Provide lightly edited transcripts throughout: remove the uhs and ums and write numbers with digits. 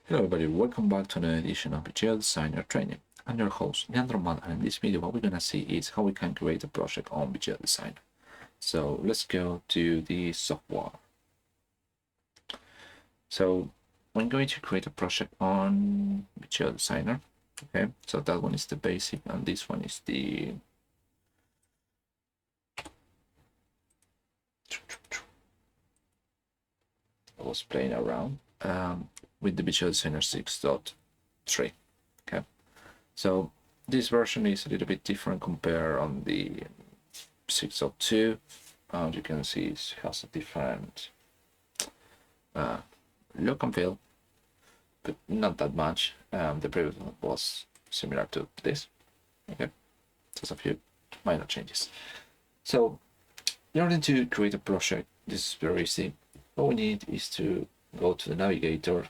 Hello everybody, welcome back to another edition of Vijeo Designer Training. I'm your host, Leandro Man, and in this video what we're going to see is how we can create a project on Vijeo Designer. So let's go to the software. So I'm going to create a project on Vijeo Designer. Okay, so that one is the basic and this one is the I was playing around with the Vijeo Designer 6.3. Okay, so this version is a little bit different compared on the 6.2. As you can see, it has a different look and feel, but not that much. The previous one was similar to this. Okay, just a few minor changes. So in order to create a project, this is very easy. All we need is to go to the navigator,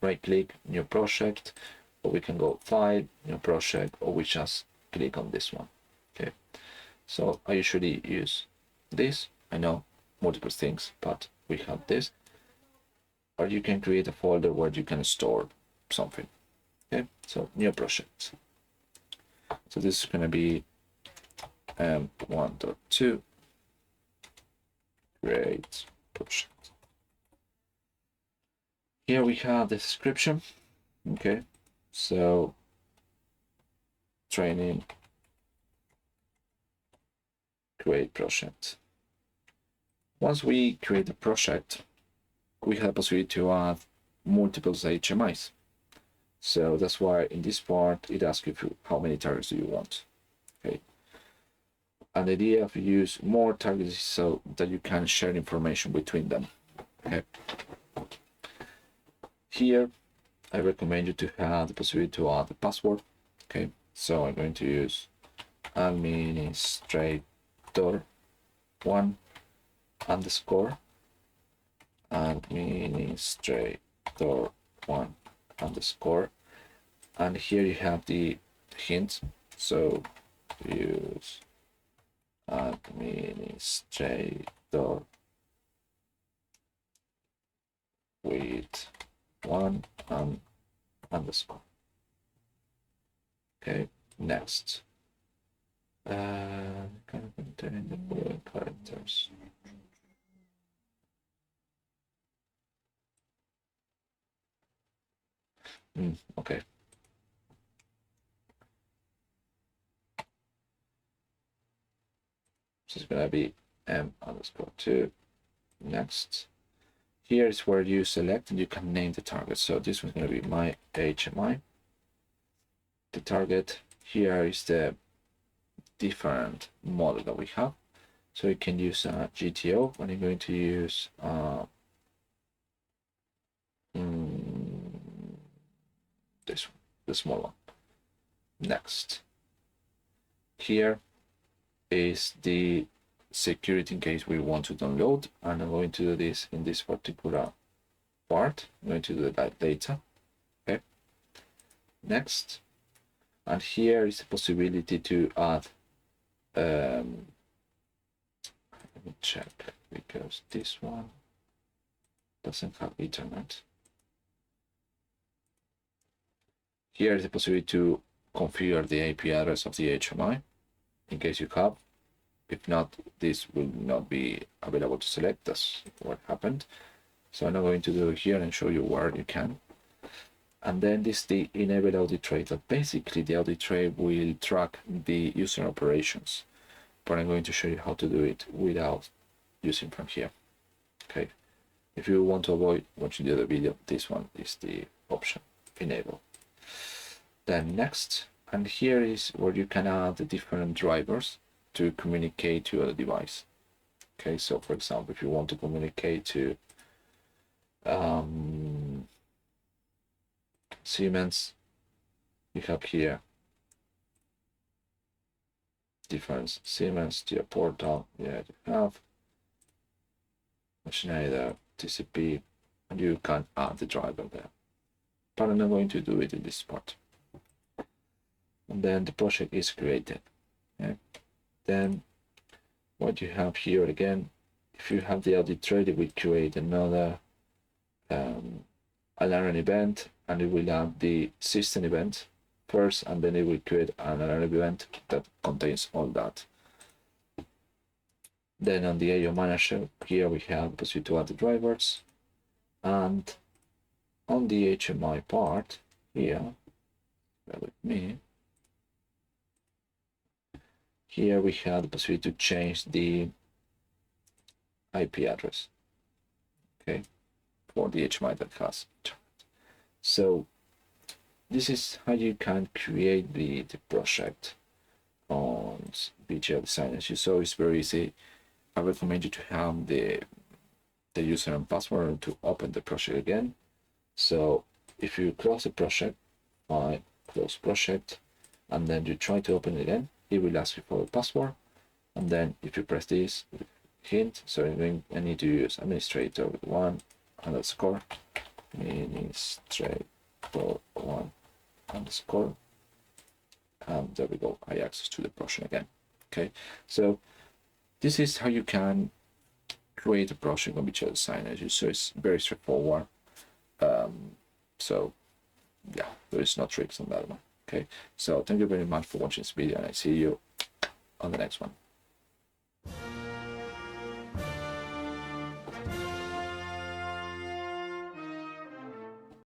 right click, new project, or we can go file, new project, or we just click on this one. Okay, so I usually use this. I know multiple things, but we have this. Or you can create a folder where you can store something. Okay, so new project. So this is going to be M1.2 create project. Here we have the description. Okay, so training, create project. Once we create a project, we have a possibility to add multiple HMIs. So that's why in this part it asks you how many targets do you want. Okay, and the idea of use more targets is so that you can share information between them. Okay, here I recommend you to have the possibility to add the password. Okay, so I'm going to use administrator1 underscore administrator1 underscore, and here you have the hint. So use administrator with 1 underscore. Okay, next. Can contain the following characters. Okay. So it's gonna be M_2. Next. Here is where you select and you can name the target. So this one's gonna be my HMI. The target here is the different model that we have. So you can use GTO, and I'm going to use this one, the small one. Next. Here is the security in case we want to download, and I'm going to do this in this particular part. I'm going to do that data. Okay. Next. And here is the possibility to add let me check, because this one doesn't have Ethernet. Here is the possibility to configure the IP address of the HMI in case you have. If not, this will not be available to select. That's what happened. So I'm not going to do it here and show you where you can. And then this is the enable audit tray. That basically the audit tray will track the user operations, but I'm going to show you how to do it without using from here. Okay, if you want to avoid watching the other video, this one is the option, enable. Then next, and here is where you can add the different drivers to communicate to a device. Okay, so for example, if you want to communicate to Siemens, you have here different Siemens to your portal. Yeah, you have Schneider, TCP, and you can add the driver there. But I'm not going to do it in this part. And then the project is created. Okay. Then what you have here again, if you have the audit tray, it will create another alarm event, and it will have the system event first, and then it will create an alarm event that contains all that. Then on the IO manager, here we have the possibility to add the drivers, and on the HMI part here, bear with me, here we have the possibility to change the IP address, okay, for the HMI that has. So this is how you can create the project on Vijeo Designer. As you saw, it's very easy. I recommend you to have the user and password to open the project again. So if you close the project, file, close project, and then you try to open it again, it will ask you for a password. And then if you press this hint, so I need to use administrator with 1 underscore administrator 1 underscore, and there we go, I access to the project again. Okay, so this is how you can create a project on Vijeo Designer. So it's very straightforward. So yeah, there is no tricks on that one. Okay, so thank you very much for watching this video, and I see you on the next one.